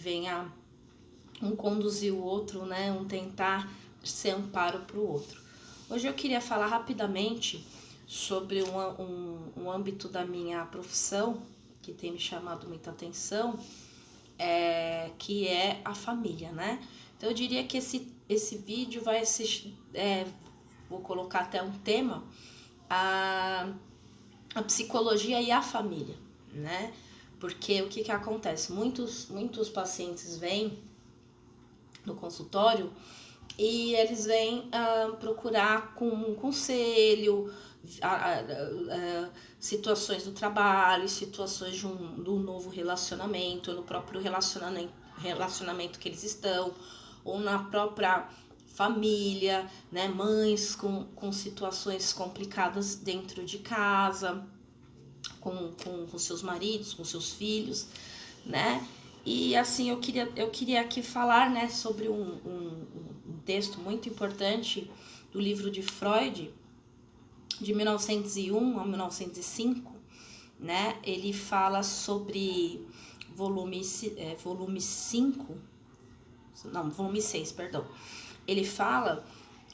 venha um conduzir o outro, né? Um tentar ser amparo para o outro. Hoje eu queria falar rapidamente sobre um âmbito da minha profissão que tem me chamado muita atenção, que é a família, né? Então eu diria que esse vídeo vai ser, vou colocar até um tema, a psicologia e a família, né? Porque o que acontece? Muitos pacientes vêm no consultório e eles vêm procurar com um conselho, situações do trabalho, situações de um novo relacionamento, no próprio relacionamento que eles estão, ou na própria família, né? Mães com situações complicadas dentro de casa, com seus maridos, com seus filhos, né? E assim, eu queria aqui falar, né, sobre um texto muito importante do livro de Freud, de 1901 a 1905, né? Ele fala sobre volume 6, perdão. Ele fala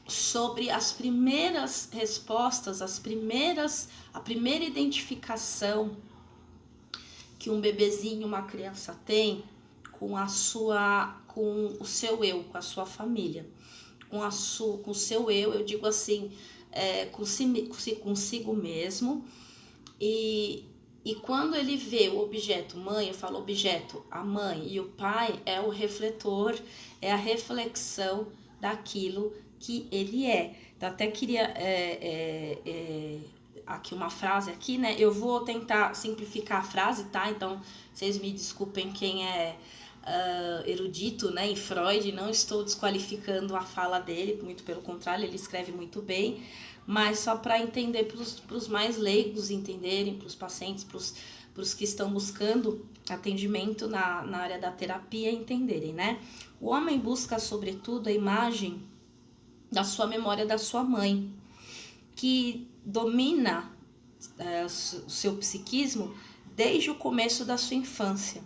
sobre as primeiras respostas, a primeira identificação que um bebezinho, uma criança tem com o seu eu, com a sua família, com o seu eu digo assim, consigo mesmo, e quando ele vê o objeto mãe, eu falo objeto, a mãe, e o pai é o refletor, é a reflexão daquilo que ele é. Então até queria aqui uma frase aqui, né? Eu vou tentar simplificar a frase, tá? Então vocês me desculpem quem é erudito, né, em Freud, não estou desqualificando a fala dele, muito pelo contrário, ele escreve muito bem, mas só para entender, para os mais leigos entenderem, para os pacientes, para os que estão buscando atendimento na área da terapia entenderem, né? O homem busca, sobretudo, a imagem da sua memória da sua mãe, que domina o seu psiquismo desde o começo da sua infância.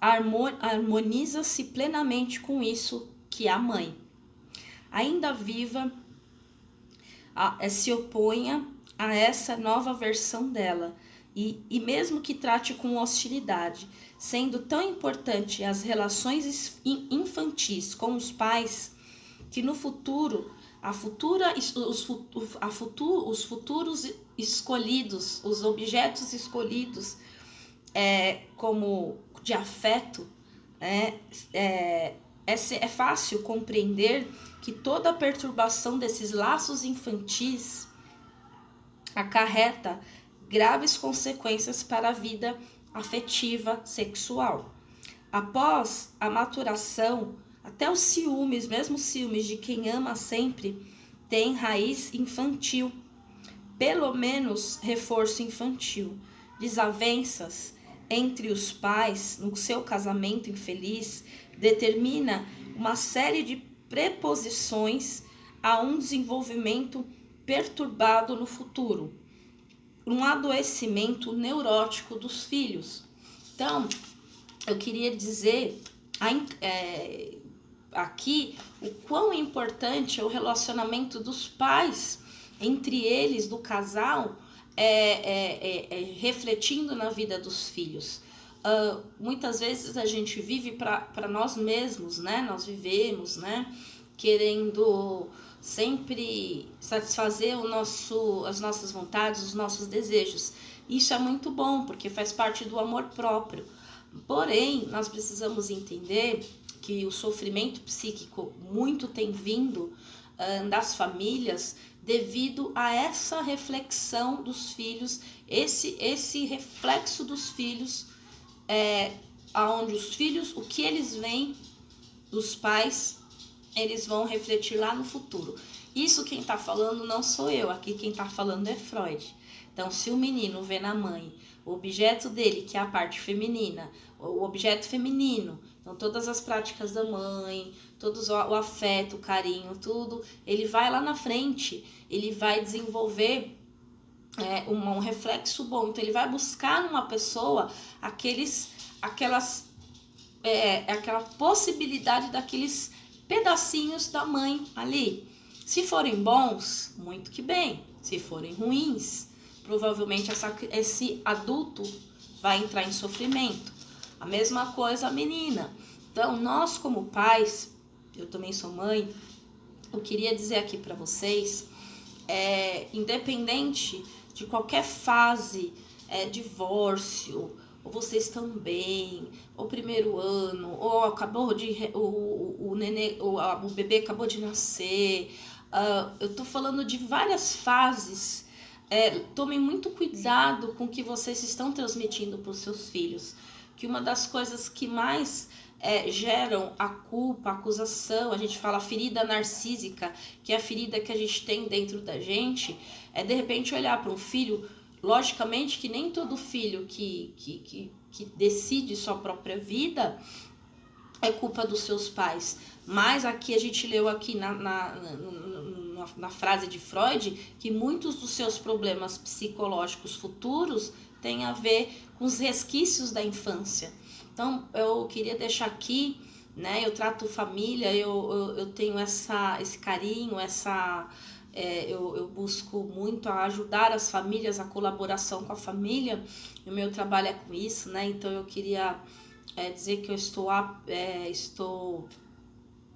Harmoniza-se plenamente com isso que é a mãe. Ainda viva, se oponha a essa nova versão dela, e mesmo que trate com hostilidade, sendo tão importante as relações infantis com os pais, que no futuro, os futuros escolhidos, os objetos escolhidos, como de afeto, é fácil compreender que toda a perturbação desses laços infantis acarreta graves consequências para a vida afetiva sexual. Após a maturação, até os ciúmes, mesmo os ciúmes de quem ama sempre, tem raiz infantil, pelo menos reforço infantil. Desavenças entre os pais no seu casamento infeliz determina uma série de preposições a um desenvolvimento perturbado no futuro, um adoecimento neurótico dos filhos. Então, eu queria dizer aqui o quão importante é o relacionamento dos pais, entre eles, do casal, refletindo na vida dos filhos. Muitas vezes a gente vive para nós mesmos, né? Nós vivemos, né? Querendo sempre satisfazer as nossas vontades, os nossos desejos. Isso é muito bom, porque faz parte do amor próprio. Porém, nós precisamos entender que o sofrimento psíquico muito tem vindo das famílias devido a essa reflexão dos filhos, esse reflexo dos filhos, aonde os filhos, o que eles veem dos pais, eles vão refletir lá no futuro. Isso quem está falando não sou eu, aqui quem está falando é Freud. Então, se o menino vê na mãe o objeto dele, que é a parte feminina, o objeto feminino, então todas as práticas da mãe, todos o afeto, o carinho, tudo, ele vai lá na frente, ele vai desenvolver um reflexo bom. Então ele vai buscar numa pessoa aquelas aquela possibilidade daqueles pedacinhos da mãe ali. Se forem bons, muito que bem. Se forem ruins, provavelmente esse adulto vai entrar em sofrimento. A mesma coisa a menina. Então, nós como pais, eu também sou mãe, eu queria dizer aqui para vocês, independente de qualquer fase, divórcio, ou vocês estão bem, ou primeiro ano, ou acabou de o nenê, o bebê acabou de nascer, eu tô falando de várias fases. Tomem muito cuidado com o que vocês estão transmitindo para os seus filhos, que uma das coisas que mais geram a culpa, a acusação, a gente fala a ferida narcísica, que é a ferida que a gente tem dentro da gente, de repente olhar para um filho. Logicamente que nem todo filho que decide sua própria vida é culpa dos seus pais, mas aqui a gente leu aqui na frase de Freud que muitos dos seus problemas psicológicos futuros têm a ver com os resquícios da infância. Então eu queria deixar aqui, né? Eu trato família, eu tenho esse carinho, eu busco muito ajudar as famílias, a colaboração com a família, e o meu trabalho é com isso, né? Então eu queria dizer que eu estou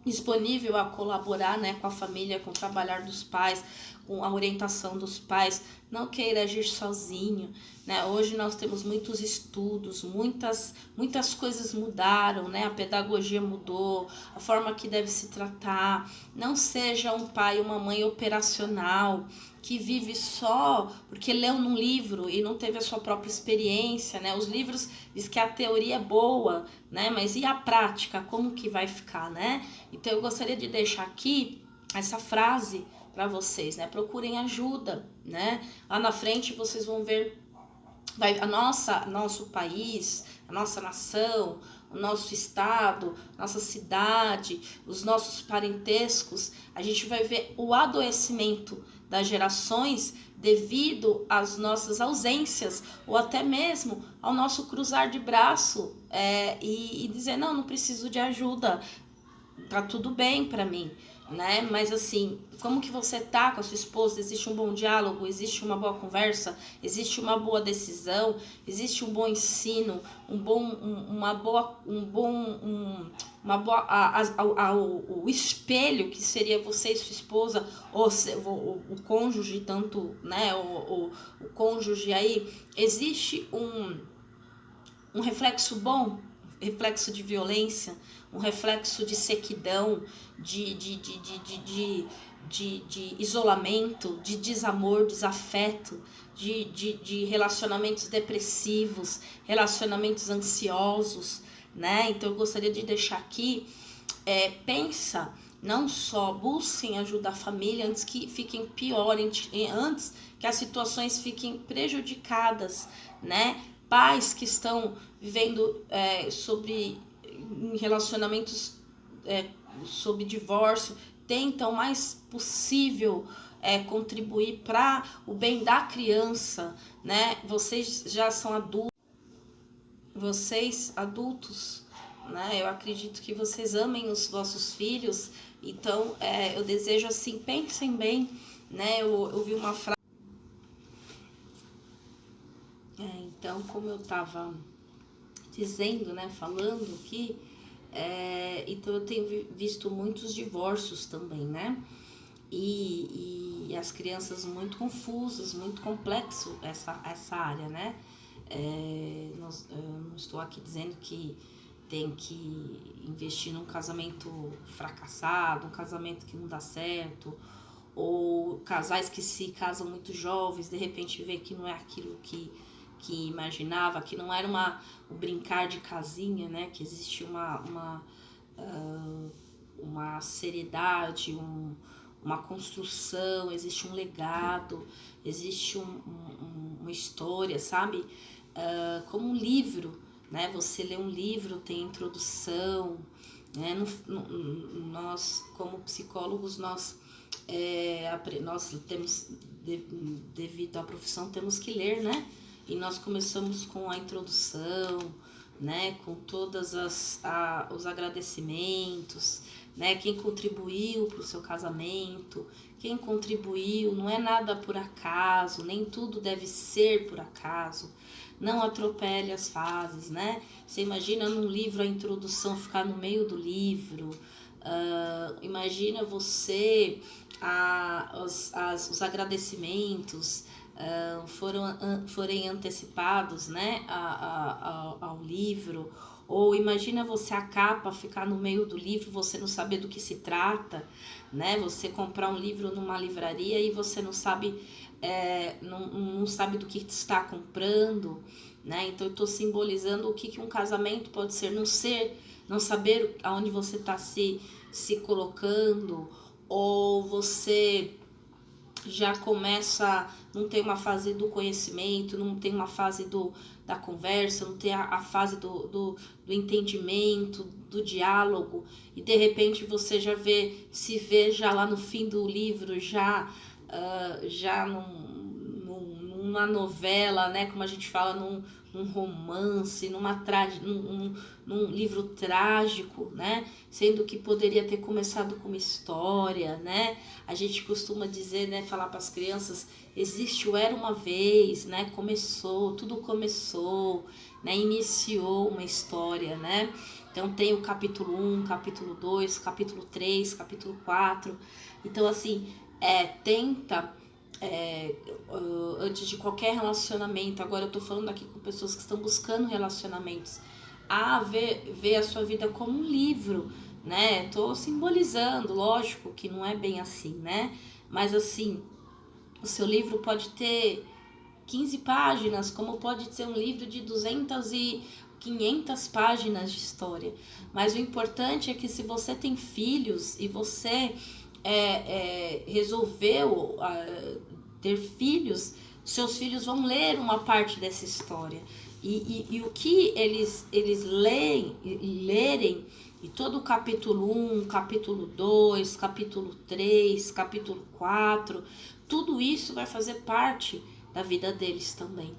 disponível a colaborar, né, com a família, com o trabalhar dos pais, com a orientação dos pais. Não queira agir sozinho, né? Hoje nós temos muitos estudos, muitas coisas mudaram, né? A pedagogia mudou, a forma que deve se tratar. Não seja um pai ou uma mãe operacional que vive só porque leu num livro e não teve a sua própria experiência, né? Os livros diz que a teoria é boa, né? Mas e a prática, como que vai ficar, né? Então eu gostaria de deixar aqui essa frase para vocês, né? Procurem ajuda, né? Lá na frente vocês vão ver nosso país, a nossa nação, o nosso estado, nossa cidade, os nossos parentescos, a gente vai ver o adoecimento das gerações devido às nossas ausências, ou até mesmo ao nosso cruzar de braço e dizer, não preciso de ajuda, tá tudo bem para mim, né? Mas assim, como que você tá com a sua esposa? Existe um bom diálogo, existe uma boa conversa, existe uma boa decisão, existe um bom ensino, o espelho que seria você e sua esposa, ou o cônjuge, tanto, né? O cônjuge aí, existe um reflexo bom, reflexo de violência, um reflexo de sequidão, de isolamento, de desamor, desafeto, de relacionamentos depressivos, relacionamentos ansiosos, né? Então eu gostaria de deixar aqui, pensa, não só busquem ajudar a família antes que fiquem pior, antes que as situações fiquem prejudicadas, né? Pais que estão vivendo em relacionamentos sob divórcio, tentam o mais possível contribuir para o bem da criança, né? Vocês já são adultos, né? Eu acredito que vocês amem os vossos filhos, então eu desejo assim, pensem bem, né? Eu vi uma frase. Então, como eu estava dizendo, né, falando aqui, então eu tenho visto muitos divórcios também, né? E as crianças muito confusas, muito complexo essa área, né? Eu não estou aqui dizendo que tem que investir num casamento fracassado, um casamento que não dá certo, ou casais que se casam muito jovens, de repente vê que não é aquilo que imaginava, que não era o brincar de casinha, né? Que existe uma seriedade, uma construção, existe um legado, existe uma história, sabe? Como um livro, né? Você lê um livro, tem introdução, né? Nós, como psicólogos, nós temos, devido à profissão, temos que ler, né? E nós começamos com a introdução, né? Com todas os agradecimentos, né? Quem contribuiu para o seu casamento, quem contribuiu, não é nada por acaso, nem tudo deve ser por acaso. Não atropele as fases, né? Você imagina num livro a introdução ficar no meio do livro. Imagina você, os agradecimentos forem antecipados, né, ao livro. Ou imagina você a capa ficar no meio do livro, você não saber do que se trata, né? Você comprar um livro numa livraria e você não sabe, não sabe do que está comprando, né? Então eu estou simbolizando o que um casamento pode ser, não saber aonde você está se colocando, ou você já começa, não tem uma fase do conhecimento, não tem uma fase da conversa, não tem a fase do entendimento, do diálogo, e de repente você já se vê já lá no fim do livro, já numa novela, né, como a gente fala, num romance, num livro trágico, né? Sendo que poderia ter começado com uma história, né? A gente costuma dizer, né, falar para as crianças, existe o era uma vez, né? Tudo começou, né? Iniciou uma história, né? Então tem o capítulo 1, capítulo 2, capítulo 3, capítulo 4. Então assim, tenta antes de qualquer relacionamento, agora eu tô falando aqui com pessoas que estão buscando relacionamentos, ver a sua vida como um livro, né? Tô simbolizando, lógico que não é bem assim, né? Mas assim, o seu livro pode ter 15 páginas, como pode ser um livro de 200 e 500 páginas de história. Mas o importante é que se você tem filhos e você resolveu ter filhos, seus filhos vão ler uma parte dessa história. E o que eles lerem, e todo o capítulo 1, capítulo 2, capítulo 3, capítulo 4, tudo isso vai fazer parte da vida deles também.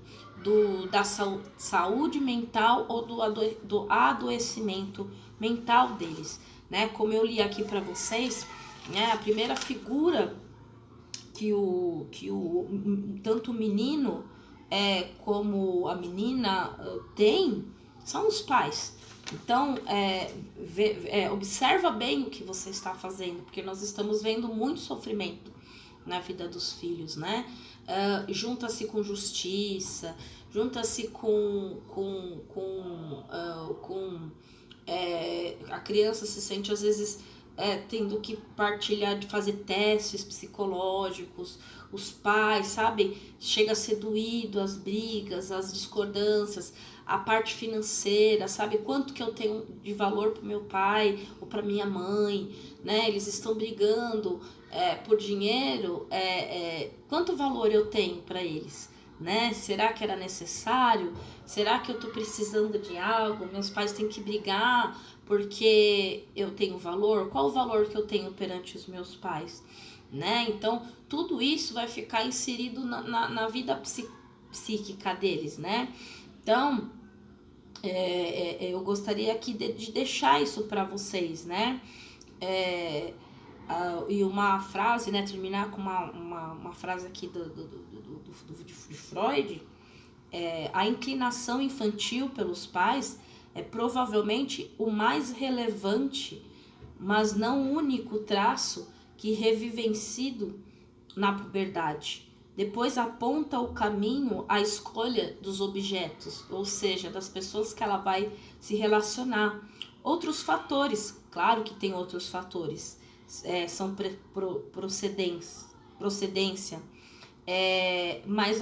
Da saúde mental ou do adoecimento mental deles, né? Como eu li aqui para vocês, né, a primeira figura que tanto o menino como a menina tem são os pais. Então, observa bem o que você está fazendo, porque nós estamos vendo muito sofrimento na vida dos filhos, né? Junta-se com justiça, junta-se a criança se sente às vezes tendo que partilhar, de fazer testes psicológicos, os pais, sabe, chega a ser doído, as brigas, as discordâncias, a parte financeira, sabe, quanto que eu tenho de valor para meu pai ou para minha mãe, né, eles estão brigando por dinheiro, quanto valor eu tenho para eles, né, será que era necessário, será que eu tô precisando de algo, meus pais têm que brigar porque eu tenho valor, qual o valor que eu tenho perante os meus pais, né? Então, tudo isso vai ficar inserido na vida psíquica deles, né? Então, eu gostaria aqui de deixar isso para vocês, né? E uma frase, né? Terminar com uma frase aqui de Freud, a inclinação infantil pelos pais é provavelmente o mais relevante, mas não único traço que revivencido na puberdade. Depois aponta o caminho à escolha dos objetos, ou seja, das pessoas que ela vai se relacionar. Outros fatores, claro que tem outros fatores, são procedência, mas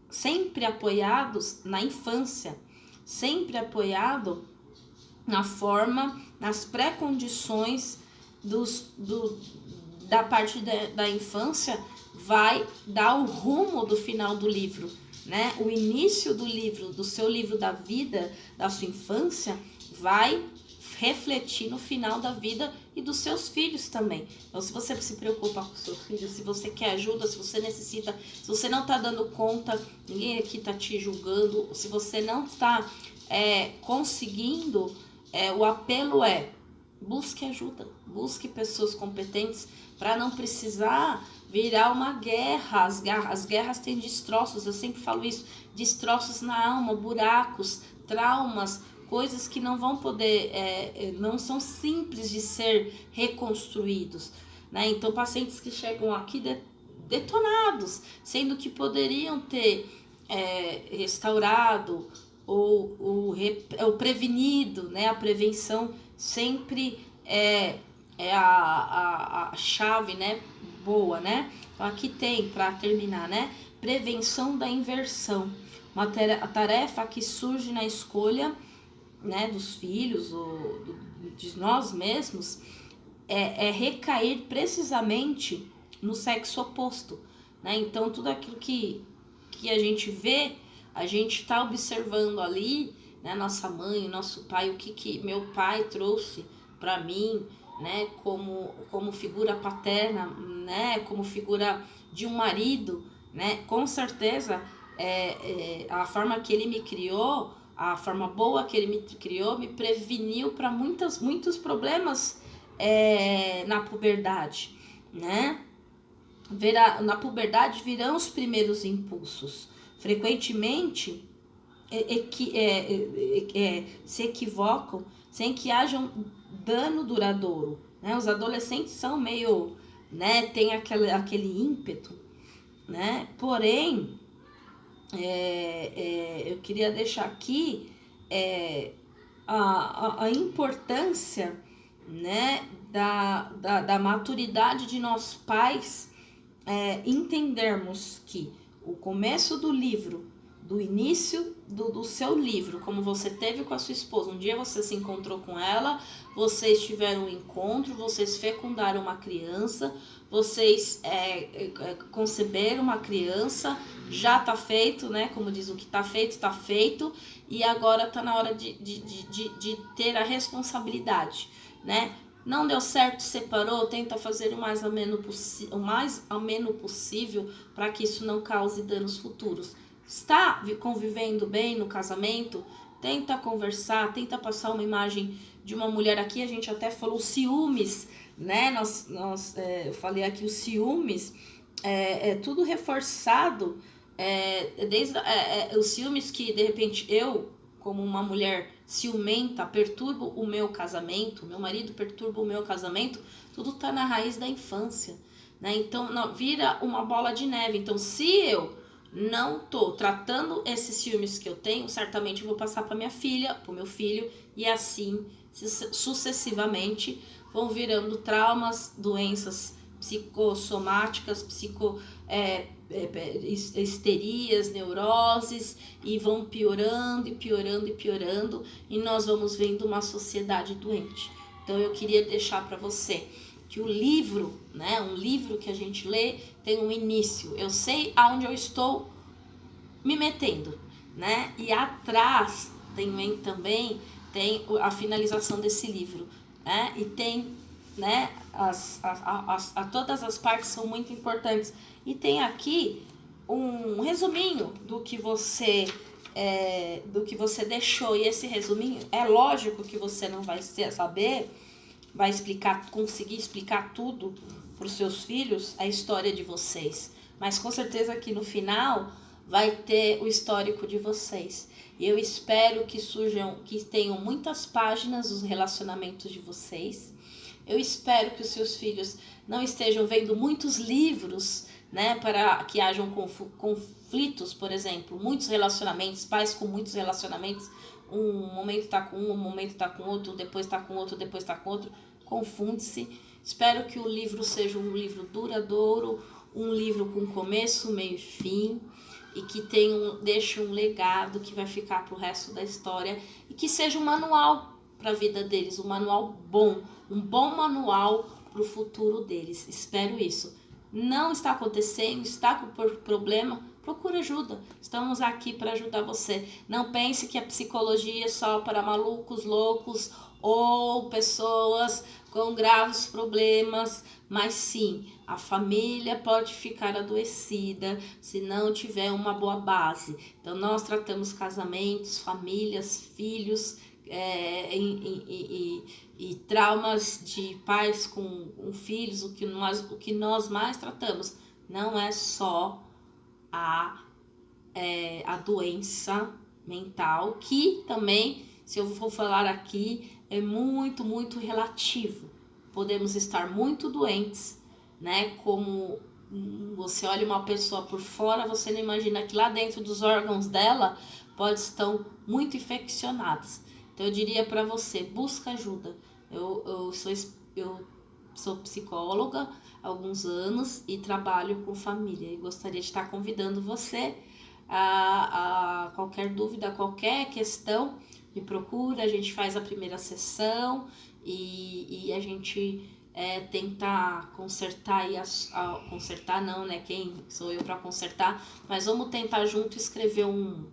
sempre apoiados na infância, sempre apoiado na forma, nas pré-condições da parte da infância, vai dar o rumo do final do livro, né? O início do livro, do seu livro da vida, da sua infância, vai refletir no final da vida e dos seus filhos também. Então, se você se preocupa com seus filhos, se você quer ajuda, se você necessita, se você não está dando conta, ninguém aqui está te julgando, se você não está conseguindo, o apelo busque ajuda, busque pessoas competentes para não precisar virar uma guerra. As guerras têm destroços, eu sempre falo isso, destroços na alma, buracos, traumas, coisas que não vão poder, não são simples de ser reconstruídos, né? Então, pacientes que chegam aqui detonados, sendo que poderiam ter restaurado ou prevenido, né? A prevenção sempre é a chave, né? Boa, né? Então, aqui tem, para terminar, né? Prevenção da inversão, a tarefa que surge na escolha, né, dos filhos ou de nós mesmos, recair precisamente no sexo oposto, né? Então, tudo aquilo que a gente vê, a gente está observando ali, né? Nossa mãe, nosso pai, o que meu pai trouxe para mim, né? Como figura paterna, né? Como figura de um marido, né? Com certeza, a forma que ele me criou, a forma boa que ele me criou, me preveniu para muitos problemas na puberdade, né? Na puberdade virão os primeiros impulsos. Frequentemente se equivocam sem que haja um dano duradouro, né? Os adolescentes são meio, né, tem aquele ímpeto, né? Porém, eu queria deixar aqui a importância, né, da maturidade de nós pais, entendermos que o começo do livro, do início do seu livro, como você teve com a sua esposa, um dia você se encontrou com ela, vocês tiveram um encontro, vocês fecundaram uma criança, vocês conceberam uma criança, já tá feito, né? Como diz, o que tá feito, e agora tá na hora de ter a responsabilidade, né? Não deu certo, separou, tenta fazer o mais ameno possível para que isso não cause danos futuros. Está convivendo bem no casamento? Tenta conversar, tenta passar uma imagem de uma mulher. Aqui a gente até falou ciúmes, né? Eu falei aqui os ciúmes, tudo reforçado, desde os ciúmes que de repente eu, como uma mulher ciumenta, perturbo o meu casamento, meu marido perturba o meu casamento, tudo está na raiz da infância, né? Então vira uma bola de neve. Então, se eu não tô tratando esses ciúmes que eu tenho, certamente eu vou passar para minha filha, para o meu filho, e assim sucessivamente vão virando traumas, doenças psicossomáticas, histerias, neuroses, e vão piorando, e nós vamos vendo uma sociedade doente. Então eu queria deixar para você que o livro, né, um livro que a gente lê tem um início, eu sei aonde eu estou me metendo, né, e atrás também tem a finalização desse livro, né, e tem, né, todas as partes são muito importantes, e tem aqui um resuminho do que você deixou, e esse resuminho, é lógico que você não vai conseguir explicar tudo para os seus filhos, a história de vocês, mas com certeza que no final vai ter o histórico de vocês. E eu espero que tenham muitas páginas os relacionamentos de vocês. Eu espero que os seus filhos não estejam vendo muitos livros, né, para que hajam conflitos, por exemplo, muitos relacionamentos, pais com muitos relacionamentos, um momento está com um momento está com outro, depois está com outro, depois está com outro, confunde-se. Espero que o livro seja um livro duradouro, um livro com começo, meio e fim, e que deixe um legado que vai ficar para o resto da história, e que seja um manual para a vida deles, um manual bom, um bom manual para o futuro deles. Espero isso. Não está acontecendo, está com problema, procura ajuda. Estamos aqui para ajudar você. Não pense que a psicologia é só para malucos, loucos ou pessoas com graves problemas, mas sim, a família pode ficar adoecida se não tiver uma boa base. Então, nós tratamos casamentos, famílias, filhos, e traumas de pais com filhos. O que nós mais tratamos não é só a doença mental, que também, se eu for falar aqui, é muito, muito relativo. Podemos estar muito doentes, né? Como você olha uma pessoa por fora, você não imagina que lá dentro dos órgãos dela pode estar muito infeccionados. Então eu diria para você, busca ajuda. Eu sou psicóloga há alguns anos e trabalho com família. E gostaria de estar convidando você a qualquer dúvida, qualquer questão, me procura, a gente faz a primeira sessão e a gente tenta consertar, consertar não, né? Quem sou eu para consertar? Mas vamos tentar junto escrever um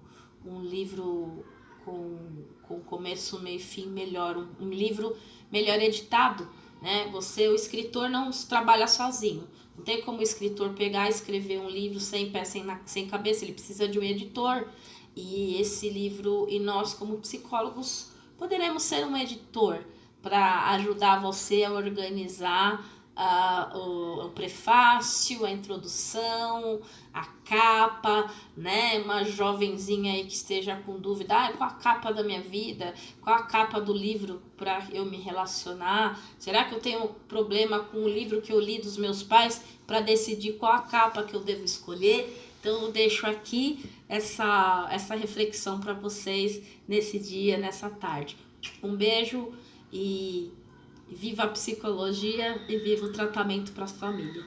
livro com começo, meio e fim melhor, um livro melhor editado, né? Você, o escritor, não trabalha sozinho. Não tem como o escritor pegar e escrever um livro sem pé, sem cabeça. Ele precisa de um editor. E esse livro, e nós como psicólogos poderemos ser um editor para ajudar você a organizar o prefácio, a introdução, a capa, né? Uma jovenzinha aí que esteja com dúvida, qual a capa da minha vida? Qual a capa do livro para eu me relacionar? Será que eu tenho problema com o livro que eu li dos meus pais para decidir qual a capa que eu devo escolher? Então eu deixo aqui essa reflexão para vocês nesse dia, nessa tarde. Um beijo e viva a psicologia e viva o tratamento para a família.